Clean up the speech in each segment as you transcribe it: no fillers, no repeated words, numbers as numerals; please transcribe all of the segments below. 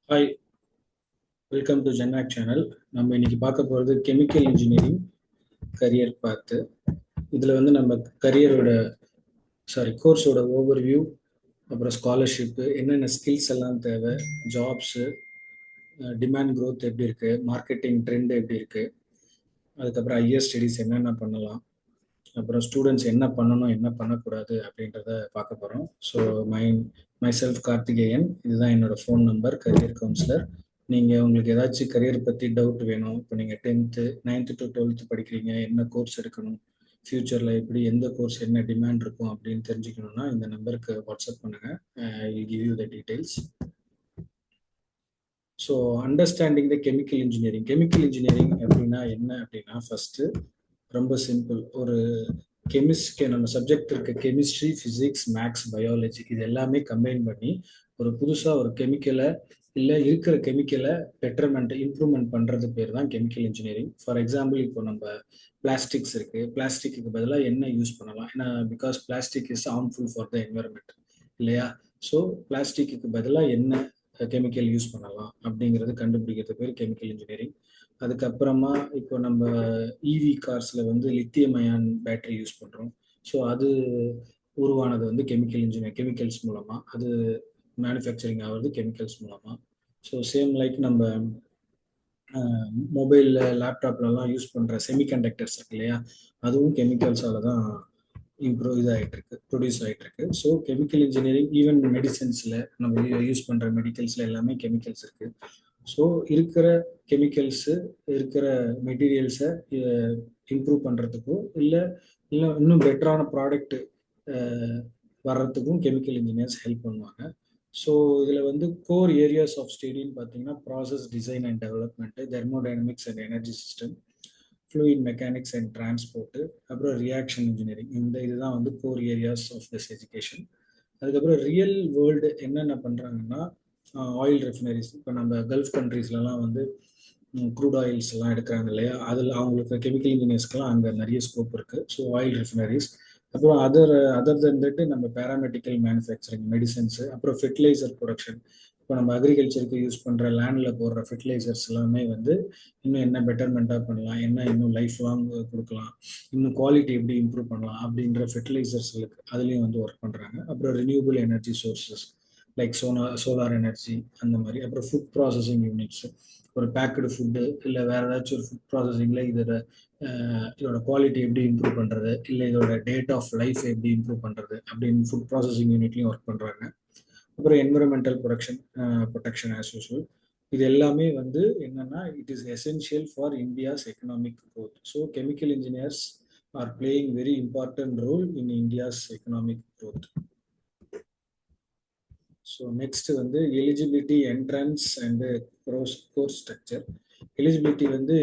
Hi, welcome to ஜென்ஆக் channel. நம்ம இன்னைக்கு பார்க்க போகிறது கெமிக்கல் இன்ஜினியரிங் கரியர் பார்த்து. இதில் வந்து நம்ம கரியரோட கோர்ஸோட ஓவர்வியூ, அப்புறம் ஸ்காலர்ஷிப்பு, என்னென்ன ஸ்கில்ஸ் எல்லாம் தேவை, ஜாப்ஸு, டிமாண்ட் growth எப்படி இருக்குது, மார்க்கெட்டிங் ட்ரெண்ட் எப்படி இருக்குது, அதுக்கப்புறம் ஹையர் ஸ்டடீஸ் என்னென்ன பண்ணலாம், அப்புறம் ஸ்டூடெண்ட்ஸ் என்ன பண்ணணும் என்ன பண்ணக்கூடாது அப்படின்றத பார்க்க போகிறோம். ஸோ மை செல்ஃப் கார்த்திகேயன், இதுதான் என்னோட ஃபோன் நம்பர், கரியர் கவுன்சிலர். நீங்கள் உங்களுக்கு ஏதாச்சும் கரியர் பற்றி டவுட் வேணும், இப்போ நீங்கள் 9th to 12th படிக்கிறீங்க, என்ன கோர்ஸ் எடுக்கணும், ஃப்யூச்சரில் எப்படி எந்த கோர்ஸ் என்ன டிமாண்ட் இருக்கும் அப்படின்னு தெரிஞ்சுக்கணுன்னா இந்த நம்பருக்கு வாட்ஸ்அப் பண்ணுங்கள். I will give you the details. So understanding the chemical engineering அப்படின்னா என்ன அப்படின்னா, ஃபஸ்ட்டு ரொம்ப சிம்பிள். ஒரு நம்ம சப்ஜெக்ட் இருக்க கெமிஸ்ட்ரி, ஃபிசிக்ஸ், மேக்ஸ், பயாலஜி இது எல்லாமே கம்பைன் பண்ணி ஒரு புதுசாக ஒரு கெமிக்கலை இல்லை இருக்கிற கெமிக்கலை இம்ப்ரூவ்மெண்ட் பண்ணுறது பேர் தான் கெமிக்கல் இன்ஜினியரிங். ஃபார் எக்ஸாம்பிள், இப்போ நம்ம பிளாஸ்டிக்ஸ் இருக்குது, பிளாஸ்டிக்கு பதிலாக என்ன யூஸ் பண்ணலாம், ஏன்னா because plastic is harmful for the environment இல்லையா. ஸோ பிளாஸ்டிக்கு பதிலாக என்ன கெமிக்கல் யூஸ் பண்ணலாம் அப்படிங்கிறது கண்டுபிடிக்கிறது பேர் கெமிக்கல் இன்ஜினியரிங். அதுக்கப்புறமா இப்போ நம்ம இவி கார்ஸில் வந்து லித்தியம் அயான் பேட்டரி யூஸ் பண்ணுறோம். ஸோ அது உருவானது வந்து கெமிக்கல்ஸ் மூலமாக, அது மேனுஃபேக்சரிங் ஆகிறது கெமிக்கல்ஸ் மூலமாக. ஸோ சேம் லைக் நம்ம மொபைலில், லேப்டாப்லலாம் யூஸ் பண்ணுற செமிகண்டக்டர்ஸ் இருக்கு இல்லையா, அதுவும் கெமிக்கல்ஸால தான் ப்ரொடியூஸ் ஆகிட்டு இருக்கு. ஸோ கெமிக்கல் இன்ஜினியரிங் ஈவன் மெடிசன்ஸில் நம்ம யூஸ் பண்ணுற மெடிக்கல்ஸில் எல்லாமே கெமிக்கல்ஸ் இருக்குது. ஸோ இருக்கிற கெமிக்கல்ஸு, இருக்கிற மெட்டீரியல்ஸை இம்ப்ரூவ் பண்ணுறதுக்கும் இல்லை இன்னும் பெட்டரான ப்ராடக்ட் வர்றதுக்கும் கெமிக்கல் இன்ஜினியர்ஸ் ஹெல்ப் பண்ணுவாங்க. ஸோ இதில் வந்து கோர் ஏரியாஸ் ஆஃப் ஸ்டடின்னு பார்த்தீங்கன்னா, process design and development, thermodynamics and energy system, fluid mechanics and transport, அப்புறம் ரியாக்ஷன் இன்ஜினியரிங். இதுதான் வந்து core areas of this education. அதுக்கப்புறம் ரியல் வேர்ல்டு என்னென்ன பண்ணுறாங்கன்னா, ஆயில் ரெஃபினரிஸ். இப்போ நம்ம கல்ஃப் கண்ட்ரீஸ்லலாம் வந்து க்ரூட் ஆயில்ஸ் எல்லாம் எடுக்கிறாங்க இல்லையா, அதில் அவங்களுக்கு கெமிக்கல் இன்ஜினியர்ஸ்க்கெலாம் அங்கே நிறைய ஸ்கோப் இருக்குது. So oil refineries. அப்புறம் அதர் தந்துட்டு நம்ம பேராமெடிக்கல் மேனுஃபேக்சரிங், மெடிசன்ஸு, அப்புறம் ஃபெர்டிலைசர் ப்ரொடக்ஷன். இப்போ நம்ம அக்ரிகல்ச்சருக்கு யூஸ் பண்ணுற லேண்டில் போடுற ஃபெர்டிலைசர்ஸ் எல்லாமே வந்து இன்னும் என்ன பெட்டர்மெண்ட்டாக பண்ணலாம், என்ன இன்னும் லைஃப் லாங் கொடுக்கலாம், இன்னும் குவாலிட்டி எப்படி இம்ப்ரூவ் பண்ணலாம் அப்படின்ற ஃபெர்டிலைசர்ஸ்களுக்கு அதுலேயும் வந்து ஒர்க் பண்ணுறாங்க. அப்புறம் renewable energy sources like solar energy அந்த மாதிரி. அப்புறம் ஃபுட் ப்ராசஸிங் யூனிட்ஸ், ஒரு பேக்கடு ஃபுட்டு இல்லை வேறு ஏதாச்சும் ஒரு ஃபுட் ப்ராசஸிங்கில் இதோட குவாலிட்டி எப்படி இம்ப்ரூவ் பண்ணுறது, இல்லை இதோட டேட் ஆஃப் லைஃப் எப்படி இம்ப்ரூவ் பண்ணுறது அப்படின்னு ஃபுட் ப்ராசஸிங் யூனிட்லையும் ஒர்க் பண்ணுறாங்க. அப்புறம் என்விரான்மெண்டல் ப்ரொடெக்ஷன் ஆஸ் யூஸ்வல். இது எல்லாமே வந்து என்னன்னா, it is essential for India's economic growth. So chemical engineers are playing very important role in India's economic growth. So next வந்து eligibility, entrance and course structure. Eligibility வந்து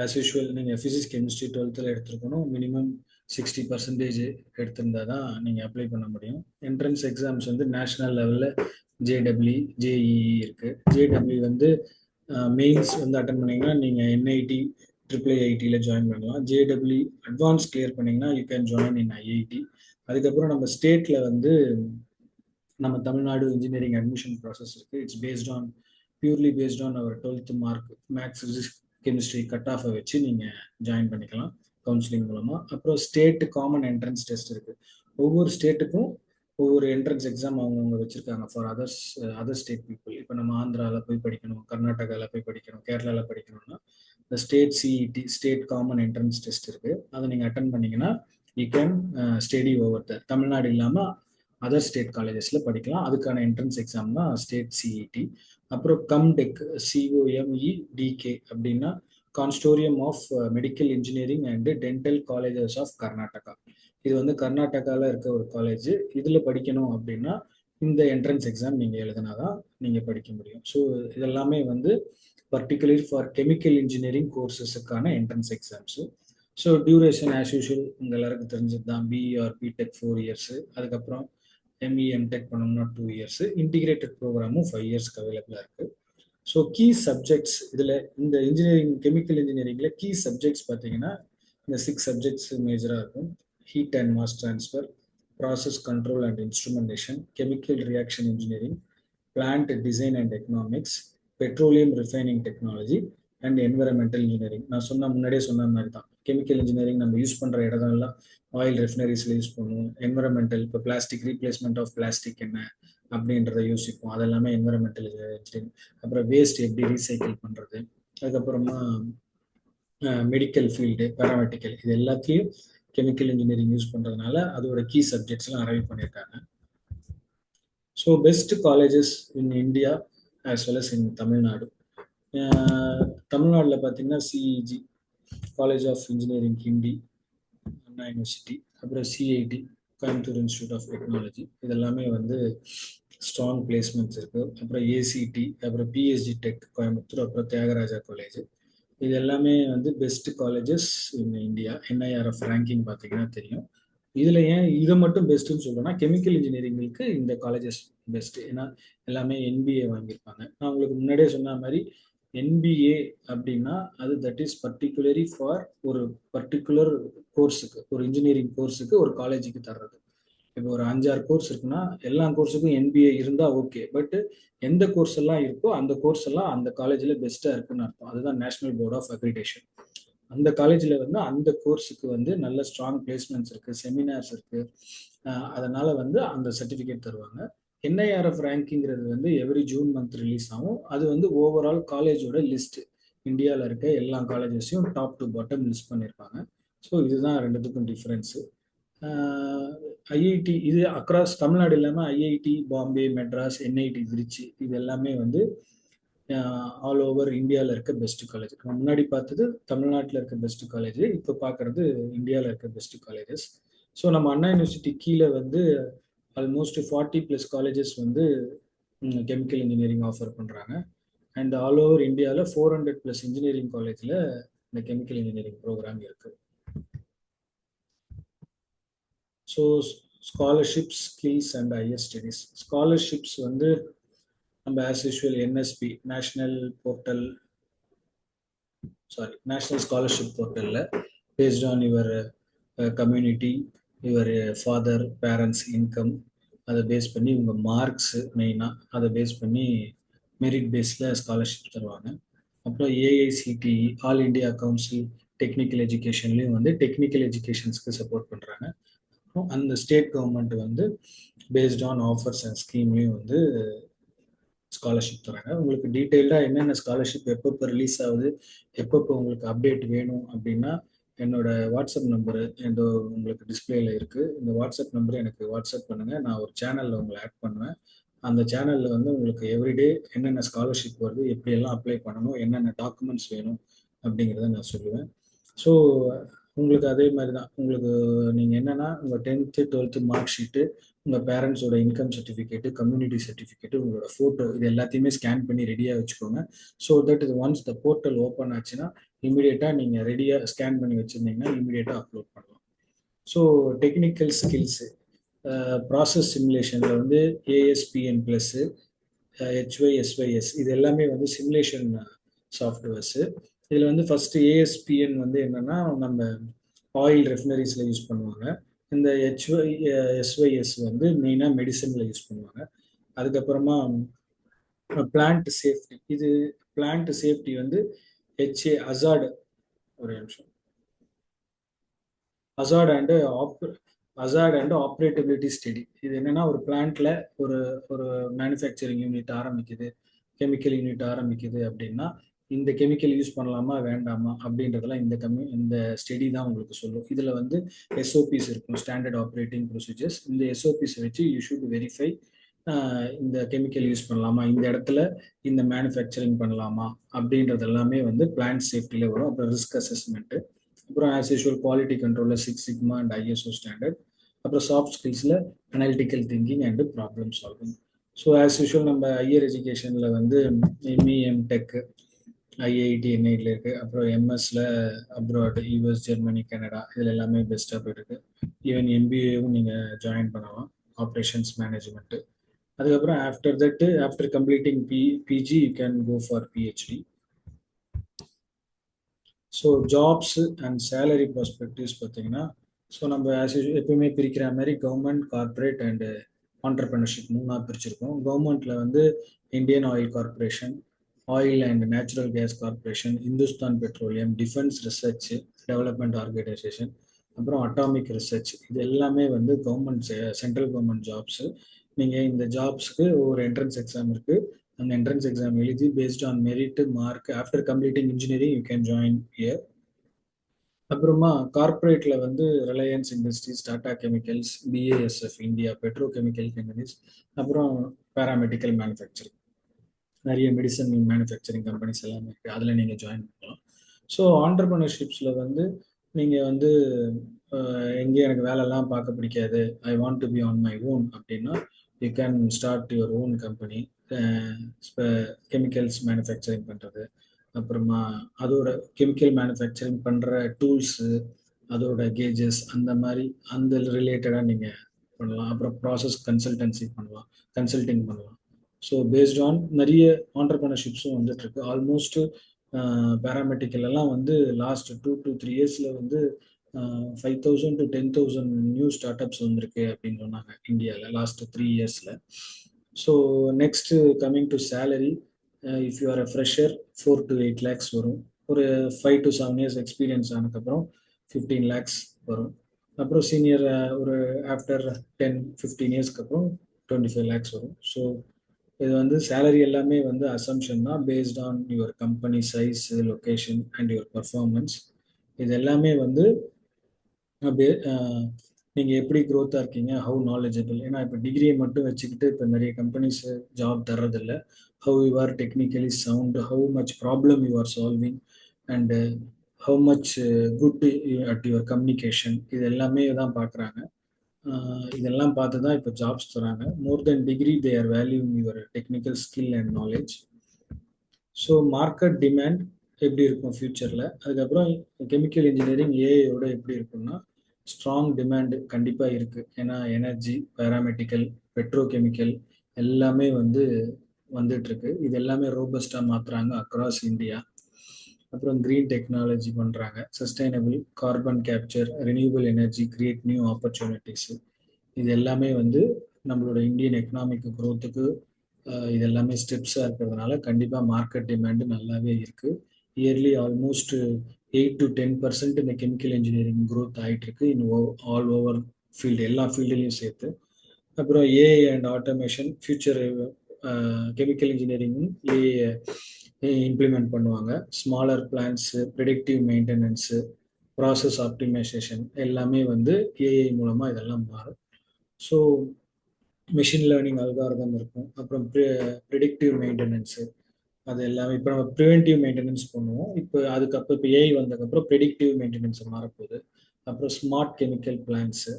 as usual நீங்கள் physics, chemistry 12th எடுத்துருக்கணும். Minimum 60% எடுத்திருந்தா தான் நீங்கள் apply பண்ண முடியும். Entrance exams வந்து நேஷ்னல் லெவலில் ஜேடபிள்யூ, ஜேஇஇ இருக்குது. ஜேடபிள்யூ வந்து மெயின்ஸ் வந்து அட்டன் பண்ணிங்கன்னா நீங்கள் என்ஐடி, IIITயில் ஜாயின் பண்ணலாம். ஜேடபிள்யூ அட்வான்ஸ் கிளியர் பண்ணிங்கன்னா you can join in IIT. அதுக்கப்புறம் நம்ம ஸ்டேட்டில் வந்து நம்ம தமிழ்நாடு இன்ஜினியரிங் அட்மிஷன் ப்ராசஸ் இருக்குது. It's purely based on our 12th mark, maths, physics, chemistry cut ஆஃபை வச்சு நீங்கள் ஜாயின் பண்ணிக்கலாம் கவுன்சிலிங் மூலமாக. அப்புறம் ஸ்டேட் காமன் என்ட்ரன்ஸ் டெஸ்ட் இருக்குது. ஒவ்வொரு ஸ்டேட்டுக்கும் ஒவ்வொரு என்ட்ரன்ஸ் எக்ஸாம் அவங்கவுங்க வச்சுருக்காங்க ஃபார் அதர் ஸ்டேட் பீப்புள். இப்போ நம்ம ஆந்திராவில் போய் படிக்கணும், கர்நாடகாவில் போய் படிக்கணும், கேரளாவில் படிக்கணும்னா இந்த state CET, state common entrance test இருக்குது. அதை நீங்கள் அட்டன் பண்ணிங்கன்னா you can study over the Tamil Nadu இல்லாமல் அதர் ஸ்டேட் காலேஜஸில் படிக்கலாம். அதுக்கான என்ட்ரன்ஸ் எக்ஸாம் தான் ஸ்டேட் சிஇடி. அப்புறம் கம்டெக், COMEDK அப்படின்னா கான்ஸ்டோரியம் of medical engineering and dental colleges of Karnataka. இது வந்து கர்நாடகாவில் இருக்க ஒரு காலேஜ். இதில் படிக்கணும் அப்படின்னா இந்த என்ட்ரன்ஸ் எக்ஸாம் நீங்கள் எழுதினா தான் நீங்கள் படிக்க முடியும். ஸோ இதெல்லாமே வந்து பர்டிகுலர் ஃபார் கெமிக்கல் இன்ஜினியரிங் கோர்சஸுக்கான entrance exams. So duration as usual உங்கள் எல்லாருக்கும் தெரிஞ்சது தான். பிஇ ஆர் பிடெக் 4 years, அதுக்கப்புறம் எம்இ எம்டெக் பண்ணோம்னா 2 years, இன்டிகிரேட்டட் ப்ரோக்ராமும் 5 yearsக்கு அவைலபிளாக இருக்குது. ஸோ கீ சப்ஜெக்ட்ஸ் இதில் இந்த கெமிக்கல் இன்ஜினியரிங்கில் கீ சப்ஜெக்ட்ஸ் பார்த்தீங்கன்னா இந்த 6 subjects மேஜராக இருக்கும். Heat and mass transfer, process control and instrumentation, chemical reaction engineering, plant design and economics, petroleum refining technology and environmental engineering. நான் முன்னாடியே சொன்ன மாதிரி தான், கெமிக்கல் இன்ஜினியரிங் நம்ம யூஸ் பண்ணுற இடங்கள்லாம் ஆயில் ரெஃபினரிஸில் யூஸ் பண்ணுவோம். என்விரான்மெண்டல், இப்போ பிளாஸ்டிக், ரீப்ளேஸ்மெண்ட் ஆஃப் பிளாஸ்டிக் என்ன அப்படின்றத யோசிப்போம், அதெல்லாமே என்விரான்மெண்டல் இன்ஜினியரிங். அப்புறம் வேஸ்ட் எப்படி ரீசைக்கிள் பண்ணுறது, அதுக்கப்புறமா மெடிக்கல் ஃபீல்டு, பேராமெடிக்கல், இது எல்லாத்தையும் கெமிக்கல் இன்ஜினியரிங் யூஸ் பண்ணுறதுனால அதோட கீ சப்ஜெக்ட்ஸ்லாம் அரைவ் பண்ணியிருக்காங்க. So best colleges in India as well as in Tamil Nadu. தமிழ்நாட்டில் பார்த்தீங்கன்னா CEG, college of engineering Guindy, Anna university, அப்புறம் CIT, Coimbatore institute of technology, இதெல்லாமே வந்து ஸ்ட்ராங் பிளேஸ்மெண்ட்ஸ் இருக்குது. அப்புறம் ஏசிடி, அப்புறம் பிஎஸ்ஜி டெக் கோயம்புத்தூர், அப்புறம் தியாகராஜா காலேஜ், இது எல்லாமே வந்து best colleges in India. NIRF ranking பார்த்தீங்கன்னா தெரியும். இதில் ஏன் இதை மட்டும் பெஸ்ட்டுன்னு சொல்கிறேன்னா, கெமிக்கல் இன்ஜினியரிங்களுக்கு இந்த காலேஜஸ் பெஸ்ட்டு, ஏன்னா எல்லாமே என்பிஏ வாங்கியிருப்பாங்க. நான் உங்களுக்கு முன்னாடியே சொன்ன மாதிரி என்பிஏ அப்படின்னா அது தட் இஸ் பர்டிகுலரி ஃபார் ஒரு பர்டிகுலர் கோர்ஸுக்கு, ஒரு இன்ஜினியரிங் கோர்ஸுக்கு ஒரு காலேஜுக்கு தர்றது. இப்போ ஒரு 5-6 கோர்ஸ் இருக்குன்னா எல்லா கோர்ஸுக்கும் என்பிஏ இருந்தால் ஓகே, பட் எந்த கோர்ஸ் எல்லாம் இருக்கோ அந்த கோர்ஸ் எல்லாம் அந்த காலேஜில் பெஸ்ட்டாக இருக்குன்னு அர்த்தம். அதுதான் நேஷனல் போர்ட் ஆஃப் அக்ரிடேஷன். அந்த காலேஜில் வந்து அந்த கோர்ஸுக்கு வந்து நல்ல ஸ்ட்ராங் பிளேஸ்மெண்ட்ஸ் இருக்குது, செமினார்ஸ் இருக்குது, அதனால் வந்து அந்த சர்டிஃபிகேட் தருவாங்க. என்ஐஆர்எஃப் ரேங்கிங்கிறது வந்து எவ்ரி ஜூன் மந்த் ரிலீஸ் ஆகும். அது வந்து ஓவரால் காலேஜோட லிஸ்ட், இந்தியாவில் இருக்க எல்லா காலேஜஸையும் டாப் டு பாட்டம் லிஸ்ட் பண்ணியிருப்பாங்க. ஸோ இதுதான் ரெண்டுத்துக்கும் டிஃப்ரென்ஸு. ஐஐடி இது அக்ராஸ் தமிழ்நாடு இல்லாமல் ஐஐடி பாம்பே, மெட்ராஸ், என்ஐடி திருச்சி, இது எல்லாமே வந்து ஆல் ஓவர் இந்தியாவில் இருக்க பெஸ்ட் காலேஜ். முன்னாடி பார்த்தது தமிழ்நாட்டில் இருக்க பெஸ்ட் காலேஜ், இப்போ பார்க்குறது இந்தியாவில் இருக்க பெஸ்ட் காலேஜஸ். ஸோ நம்ம அண்ணா யூனிவர்சிட்டி கீழே வந்து ஆல்மோஸ்ட் 40+ காலேஜஸ் வந்து கெமிக்கல் இன்ஜினியரிங் ஆஃபர் பண்ணுறாங்க. அண்ட் ஆல் ஓவர் இந்தியாவில் 400+ இன்ஜினியரிங் காலேஜில் இந்த கெமிக்கல் இன்ஜினியரிங் ப்ரோக்ராம் இருக்குது. So scholarships, skills and higher studies. Scholarships வந்து நம்ம as usual NSP, national scholarship போர்ட்டலில் based on your community, your father parents income, அதை பேஸ் பண்ணி உங்கள் மார்க்ஸு மெயினாக அதை பேஸ் பண்ணி மெரிட் பேஸில் ஸ்காலர்ஷிப் தருவாங்க. அப்புறம் AICTE, all India council technical எஜுகேஷன்லேயும் வந்து டெக்னிக்கல் எஜுகேஷன்ஸ்க்கு சப்போர்ட் பண்ணுறாங்க. அந்த ஸ்டேட் கவர்மெண்ட் வந்து பேஸ்ட் ஆன் ஆஃபர்ஸ் அண்ட் ஸ்கீம்லேயும் வந்து ஸ்காலர்ஷிப் தராங்க. உங்களுக்கு டீட்டெயில்டாக என்னென்ன ஸ்காலர்ஷிப் எப்பப்போ ரிலீஸ் ஆகுது, எப்பப்போ உங்களுக்கு அப்டேட் வேணும் அப்படின்னா என்னோட வாட்ஸ்அப் நம்பரு இந்த உங்களுக்கு டிஸ்பிளேல இருக்குது. இந்த வாட்ஸ்அப் நம்பர் எனக்கு வாட்ஸ்அப் பண்ணுங்கள், நான் ஒரு சேனலில் உங்களை ஆட் பண்ணுவேன். அந்த சேனலில் வந்து உங்களுக்கு எவ்ரிடே என்னென்ன ஸ்காலர்ஷிப் வருது, எப்படியெல்லாம் அப்ளை பண்ணணும், என்னென்ன டாக்குமெண்ட்ஸ் வேணும் அப்படிங்கிறத நான் சொல்லுவேன். ஸோ உங்களுக்கு அதே மாதிரி தான், உங்களுக்கு நீங்கள் என்னென்னா உங்கள் 10th 12th மார்க் ஷீட்டு, உங்கள் பேரண்ட்ஸோட இன்கம் சர்டிஃபிகேட்டு, கம்யூனிட்டி சர்டிஃபிகேட்டு, உங்களோட ஃபோட்டோ, இது எல்லாத்தையுமே ஸ்கேன் பண்ணி ரெடியாக வச்சுக்கோங்க. ஸோ தட் இது ஒன்ஸ் த போர்ட்டல் ஓப்பன் ஆச்சுன்னா இமீடியட்டாக நீங்கள் ரெடியாக ஸ்கேன் பண்ணி வச்சுருந்தீங்கன்னா இமீடியட்டாக அப்லோட் பண்ணலாம். ஸோ டெக்னிக்கல் ஸ்கில்ஸு, ப்ராசஸ் சிமுலேஷனில் வந்து ஏஎஸ்பிஎன் ப்ளஸ்ஸு, ஹெச்ஒய்எஸ்ஒய்எஸ், இது எல்லாமே வந்து சிமுலேஷன் சாஃப்ட்வேர்ஸு. இதில் வந்து ஃபஸ்ட்டு ஏஎஸ்பிஎன் வந்து என்னென்னா நம்ம ஆயில் ரெஃபினரிஸில் யூஸ் பண்ணுவாங்க. இந்த ஹெச்ஒய்எஸ்ஒய்எஸ் வந்து மெயினாக மெடிசனில் யூஸ் பண்ணுவாங்க. அதுக்கப்புறமா பிளான்ட் சேஃப்டி, இது பிளான்ட் சேஃப்டி வந்து ஹசார்டு, ஒரு நிமிஷம், ஹசார்ட் அண்ட் ஆப்ரேட்டபிலிட்டி ஸ்டடி. இது என்னன்னா ஒரு பிளான்ட்ல ஒரு ஒரு மேனுஃபேக்சரிங் யூனிட் ஆரம்பிக்குது, கெமிக்கல் யூனிட் ஆரம்பிக்குது அப்படின்னா இந்த கெமிக்கல் யூஸ் பண்ணலாமா வேண்டாமா அப்படின்றதெல்லாம் இந்த ஸ்டடி தான் உங்களுக்கு சொல்லும். இதில் வந்து எஸ்ஓபிஸ் இருக்கும், ஸ்டாண்டர்ட் ஆப்ரேட்டிங் ப்ரொசீஜர்ஸ். இந்த எஸ்ஓபிஸ் வச்சு யூ ஷுட் வெரிஃபை இந்த கெமிக்கல் யூஸ் பண்ணலாமா, இந்த இடத்துல இந்த மேனுஃபேக்சரிங் பண்ணலாமா அப்படின்றது எல்லாமே வந்து பிளான்ட் சேஃப்டியில் வரும். அப்புறம் ரிஸ்க் அசஸ்மெண்ட்டு, அப்புறம் ஆஸ் யூஷுவல் குவாலிட்டி கண்ட்ரோலில் 6 சிக்மா அண்ட் ஐஎஸ்ஓ ஸ்டாண்டர்ட், அப்புறம் சாஃப்ட் ஸ்கில்ஸில் analytical thinking and problem solving. So as usual நம்ம ஹையர் எஜுகேஷனில் வந்து எம்இ, எம்டெக், ஐஐடி என்ஐடியில் இருக்குது. அப்புறம் எம்எஸ்ல அப்ராட், யூஎஸ், ஜெர்மனி, கனடா, இதில் எல்லாமே பெஸ்ட்டாக போயிருக்கு. ஈவன் எம்பிஏவும் நீங்கள் ஜாயின் பண்ணலாம், ஆப்ரேஷன்ஸ் மேனேஜ்மெண்ட்டு. அதுக்கப்புறம் after completing PG you can go for PhD. So jobs and salary prospectives பார்த்தீங்கன்னா, ஸோ நம்ம எப்பவுமே பிரிக்கிற மாதிரி கவர்மெண்ட், கார்பரேட் அண்டு ஆண்டர்பிரினர்ஷிப் மூணாக பிரிச்சிருக்கோம். கவர்மெண்ட்டில் வந்து Indian oil corporation, oil and natural gas corporation, Hindustan petroleum, defence research development organisation, அப்புறம் atomic research. இது எல்லாமே வந்து கவர்மெண்ட் சென்ட்ரல் கவர்மெண்ட் ஜாப்ஸு. நீங்கள் இந்த ஜாப்ஸ்க்கு ஒரு என்ட்ரன்ஸ் எக்ஸாம் இருக்குது. அந்த என்ட்ரன்ஸ் எக்ஸாம் எழுதி based on merit mark after completing engineering you can join year. அப்புறமா கார்ப்பரேட்ல வந்து Reliance industries, Tata chemicals, BASF India, Pedro chemical companies, அப்புறம் பேராமெடிக்கல் மேனுஃபேக்சரிங், நிறைய மெடிசன் மேனுஃபேக்சரிங் கம்பெனிஸ் எல்லாமே இருக்குது. அதில் நீங்கள் ஜாயின் பண்ணலாம். ஸோ ஆண்டர்பிரினர்ஷிப்ஸில் வந்து நீங்கள் வந்து எங்கேயும் எனக்கு வேலைலாம் பார்க்க பிடிக்காது, I want to be on my own அப்படின்னா you can start your own company. Chemicals manufacturing பண்ணுறது, அப்புறமா அதோட கெமிக்கல் மேனுஃபேக்சரிங் பண்ணுற டூல்ஸு, அதோட கேஜஸ், அந்த மாதிரி அந்த ரிலேட்டடாக நீங்கள் பண்ணலாம். அப்புறம் ப்ராசஸ் கன்சல்டன்சி பண்ணலாம், கன்சல்டிங் பண்ணலாம். ஸோ பேஸ்ட் ஆன் நிறைய ஆண்டர்பிரினர்ஷிப்ஸும் வந்துட்டு இருக்கு. ஆல்மோஸ்ட் பேராமெடிக்கல் எல்லாம் வந்து லாஸ்ட் 2 to 3 இயர்ஸில் வந்து 5,000 to 10,000 நியூ ஸ்டார்ட் அப்ஸ் வந்திருக்கு அப்படின்னு சொன்னாங்க இந்தியாவில் லாஸ்ட் 3 இயர்ஸில். So next coming to salary, if you R a fresher 4 to 8 lakhs வரும். ஒரு 5 to 7 years எக்ஸ்பீரியன்ஸ் ஆனதுக்கப்புறம் 15 lakhs வரும். அப்புறம் சீனியர் ஒரு ஆஃப்டர் 10-15 இயர்ஸ்க்கு அப்புறம் 25 lakhs வரும். ஸோ இது வந்து சேலரி எல்லாமே வந்து அசம்ஷன் தான், paste on your company size, location and your performance. இது எல்லாமே வந்து அப்படியே நீங்கள் எப்படி க்ரோத்தாக இருக்கீங்க, ஹவு நாலேஜபிள். ஏன்னா இப்போ டிகிரியை மட்டும் வச்சுக்கிட்டு இப்போ நிறைய கம்பெனிஸ் ஜாப் தர்றதில்ல. How you are technically sound, how much problem you are solving, and how much good at your communication. இது எல்லாமே தான் பார்க்குறாங்க. இதெல்லாம் பார்த்து தான் இப்போ ஜாப்ஸ் தராங்க. More then degree they are valuing your technical skill and knowledge. So market demand எப்படி இருக்கும் ஃப்யூச்சரில், அதுக்கப்புறம் கெமிக்கல் இன்ஜினியரிங் ஏஐயோட எப்படி இருக்கும்னா ஸ்ட்ராங் டிமாண்டு கண்டிப்பாக இருக்குது. ஏன்னா எனர்ஜி, பேராமெடிக்கல், பெட்ரோகெமிக்கல் எல்லாமே வந்து வந்துட்டுருக்கு. இது எல்லாமே ரோபஸ்டாக மாற்றுறாங்க அக்ராஸ் இந்தியா. அப்புறம் க்ரீன் டெக்னாலஜி பண்ணுறாங்க, sustainable, carbon capture, renewable energy, create new opportunities. இது எல்லாமே வந்து நம்மளோட இந்தியன் எக்கனாமிக் க்ரோத்துக்கு இது எல்லாமே ஸ்டெப்ஸாக இருக்கிறதுனால கண்டிப்பாக மார்க்கெட் டிமாண்டு நல்லாவே இருக்குது. இயர்லி ஆல்மோஸ்ட் 8 to 10% இந்த கெமிக்கல் இன்ஜினியரிங் க்ரோத் ஆகிட்டு இருக்கு இன் ஆல் ஓவர் ஃபீல்டு, எல்லா ஃபீல்டுலையும் சேர்த்து. அப்புறம் AI and automation future, chemical இன்ஜினியரிங்கும் ஏஐ இம்ப்ளிமெண்ட் பண்ணுவாங்க. Smaller plants, predictive maintenance, process optimisation எல்லாமே வந்து ஏஐ மூலமாக இதெல்லாம் மாறும். ஸோ மெஷின் லேர்னிங் அல்காரிதம் இருக்கும். அப்புறம் ப்ரிடிக்டிவ் மெயின்டெனன்ஸு, அது எல்லாமே இப்போ நம்ம ப்ரிவென்டிவ் மெயின்டெனன்ஸ் பண்ணுவோம். அதுக்கப்புறம் இப்போ ஏஐ வந்ததுக்கப்புறம் ப்ரிடிக்டிவ் மெயின்டெனன்ஸ் மாறப்போகுது. அப்புறம் ஸ்மார்ட் கெமிக்கல் பிளான்ஸு,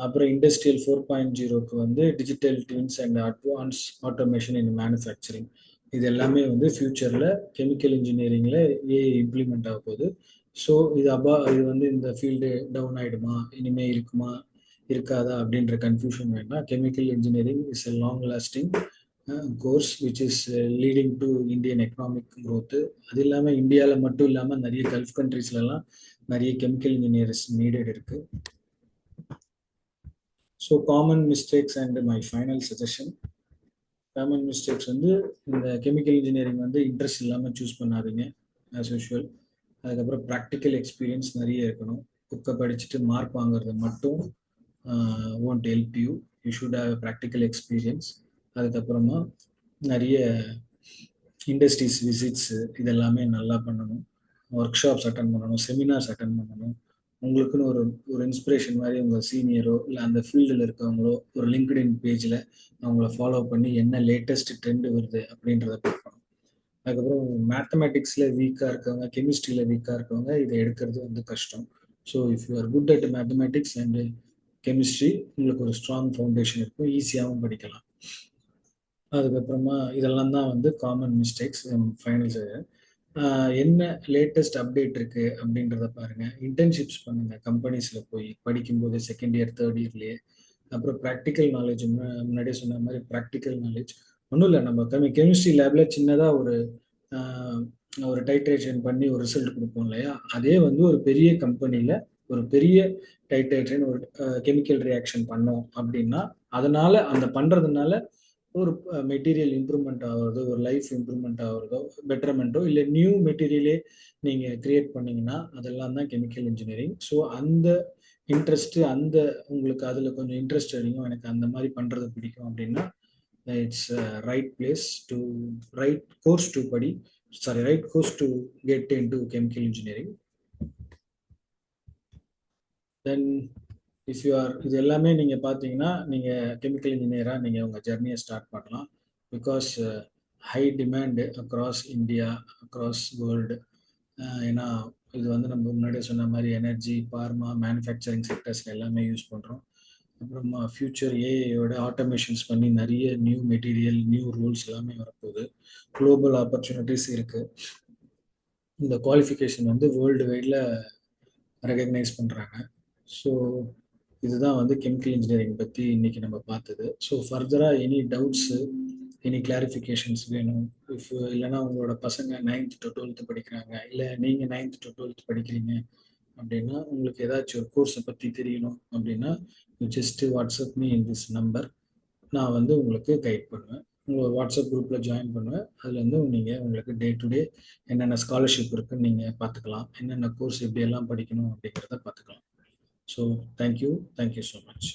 அப்புறம் இண்டஸ்ட்ரியல் 4.0க்கு வந்து digital twins and advance automation in manufacturing. இது எல்லாமே வந்து ஃபியூச்சரில் கெமிக்கல் இன்ஜினியரிங்கில் ஏஐ இம்ப்ளிமெண்ட் ஆக போகுது. ஸோ இது வந்து இந்த ஃபீல்டு டவுன் ஆகிடுமா, இனிமேல் இருக்குமா இருக்காதா அப்படின்ற கன்ஃபியூஷன் வேண்டாம். Chemical engineering is a long lasting course which is leading to Indian economic growth. அது இல்லாமல் இந்தியாவில் மட்டும் இல்லாமல் நிறைய கல்ஃப் கண்ட்ரீஸ்லலாம் நிறைய கெமிக்கல் இன்ஜினியர்ஸ் நீடட் இருக்குது. So common mistakes and my final suggestion. Common mistakes வந்து இந்த கெமிக்கல் இன்ஜினியரிங் வந்து இன்ட்ரெஸ்ட் இல்லாமல் சூஸ் பண்ணாதீங்க ஆஸ் யூஷுவல். அதுக்கப்புறம் ப்ராக்டிக்கல் எக்ஸ்பீரியன்ஸ் நிறைய இருக்கணும். புக்கை படிச்சுட்டு மார்க் வாங்குறது மட்டும் won't help you. You should have a practical experience. அதுக்கப்புறமா நிறைய இண்டஸ்ட்ரீஸ் விசிட்ஸ் இதெல்லாமே நல்லா பண்ணணும், ஒர்க் ஷாப்ஸ் அட்டன் பண்ணணும், செமினார்ஸ் அட்டன் பண்ணணும். உங்களுக்குன்னு ஒரு ஒரு இன்ஸ்பிரேஷன் மாதிரி உங்கள் சீனியரோ இல்லை அந்த ஃபீல்டில் இருக்கவங்களோ ஒரு லிங்க்டின் பேஜில் அவங்கள ஃபாலோ பண்ணி என்ன லேட்டஸ்ட் ட்ரெண்டு வருது அப்படின்றத பார்க்கணும். அதுக்கப்புறம் மேத்தமேட்டிக்ஸில் வீக்காக இருக்கவங்க, கெமிஸ்ட்ரியில் வீக்காக இருக்கவங்க இதை எடுக்கிறது வந்து கஷ்டம். So if you are good at mathematics and chemistry உங்களுக்கு ஒரு ஸ்ட்ராங் ஃபவுண்டேஷன் இருக்கும், ஈஸியாகவும் படிக்கலாம். அதுக்கப்புறமா இதெல்லாம் தான் வந்து காமன் மிஸ்டேக்ஸ். ஃபைனல் என்ன லேட்டஸ்ட் அப்டேட் இருக்குது அப்படின்றத பாருங்கள். இன்டர்ன்ஷிப்ஸ் பண்ணுங்கள் கம்பெனிஸில் போய் படிக்கும்போது, செகண்ட் இயர் தேர்ட் இயர்லேயே. அப்புறம் ப்ராக்டிக்கல் நாலேஜ், முன்னாடியே சொன்ன மாதிரி ப்ராக்டிக்கல் நாலேஜ் ஒன்றும் இல்லை. நம்ம கெமிஸ்ட்ரி லேபில் சின்னதாக ஒரு டைட்ரேஷன் பண்ணி ஒரு ரிசல்ட் கொடுப்போம் இல்லையா, அதே வந்து ஒரு பெரிய கம்பெனியில் ஒரு பெரிய டைட்ரேட்டன் ஒரு கெமிக்கல் ரியாக்ஷன் பண்ணோம் அப்படின்னா அதனால அந்த பண்றதுனால ஒரு மெட்டீரியல் இம்ப்ரூவ்மெண்ட் ஆகுறதோ ஒரு லைஃப் இம்ப்ரூவ்மெண்ட் ஆகுறதோ பெட்டர்மெண்ட்டோ இல்லை நியூ மெட்டீரியலே நீங்கள் கிரியேட் பண்ணீங்கன்னா அதெல்லாம் தான் கெமிக்கல் இன்ஜினியரிங். ஸோ அந்த இன்ட்ரெஸ்ட் அந்த உங்களுக்கு அதில் கொஞ்சம் இன்ட்ரெஸ்ட் அதிகம் எனக்கு அந்த மாதிரி பண்ணுறது பிடிக்கும் அப்படின்னா it's right place to right course to படி sorry right course to get into chemical engineering. Then if you are இது எல்லாமே நீங்கள் பார்த்தீங்கன்னா நீங்கள் கெமிக்கல் இன்ஜினியராக நீங்கள் உங்கள் ஜர்னியை ஸ்டார்ட் பண்ணலாம். Because high demand across India across world. ஏன்னா இது வந்து நம்ம முன்னாடியே சொன்ன மாதிரி எனர்ஜி பார்மா மேனுஃபேக்சரிங் செக்டர்ஸில் எல்லாமே யூஸ் பண்ணுறோம். அப்புறமா ஃபியூச்சர் ஏஐயோட ஆட்டோமேஷன்ஸ் பண்ணி நிறைய நியூ மெட்டீரியல் நியூ ரூல்ஸ் எல்லாமே வரப்போகுது. குளோபல் ஆப்பர்ச்சுனிட்டிஸ் இருக்குது. இந்த குவாலிஃபிகேஷன் வந்து வேர்ல்டு வைடில் ரெகக்னைஸ் பண்ணுறாங்க. ஸோ இதுதான் வந்து கெமிக்கல் இன்ஜினியரிங் பற்றி இன்னைக்கு நம்ம பார்த்தது. ஸோ ஃபர்தராக எனி டவுட்ஸு எனி கிளாரிஃபிகேஷன்ஸ் வேணும் இஃப் இல்லைன்னா உங்களோட பசங்க 9th to 12th படிக்கிறாங்க இல்லை நீங்கள் 9th to 12th படிக்கிறீங்க அப்படின்னா உங்களுக்கு ஏதாச்சும் ஒரு கோர்ஸை பற்றி தெரியணும் அப்படின்னா just WhatsApp me in this number. நான் வந்து உங்களுக்கு கைட் பண்ணுவேன். உங்களை வாட்ஸ்அப் குரூப்பில் ஜாயின் பண்ணுவேன். அதில் வந்து நீங்கள் உங்களுக்கு டே டு டே என்னென்ன ஸ்காலர்ஷிப் இருக்குன்னு நீங்கள் பார்த்துக்கலாம். என்னென்ன கோர்ஸ் எப்படியெல்லாம் படிக்கணும் அப்படிங்கிறத பார்த்துக்கலாம். So thank you so much.